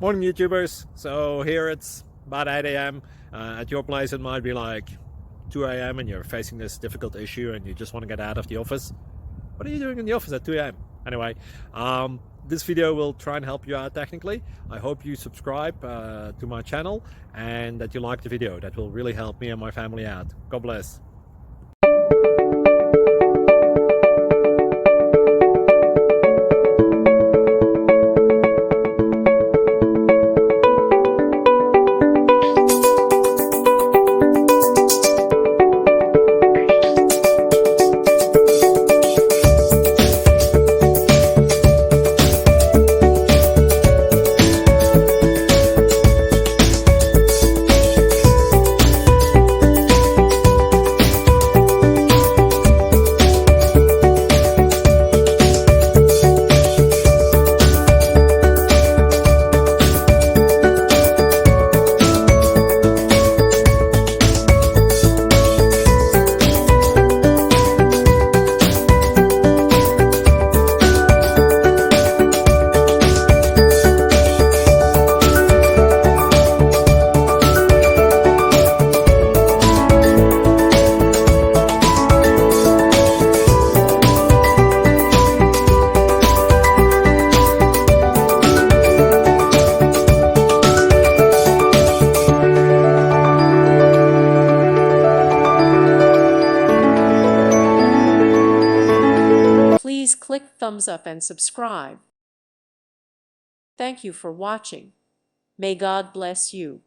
Morning YouTubers. So here it's about 8 a.m. At your place it might be like 2 a.m. and you're facing this difficult issue and you just want to get out of the office. What are you doing in the office at 2 a.m.? Anyway, this video will try and help you out technically. I hope you subscribe to my channel and that you like the video. That will really help me and my family out. God bless. Please click thumbs up and subscribe. Thank you for watching. May God bless you.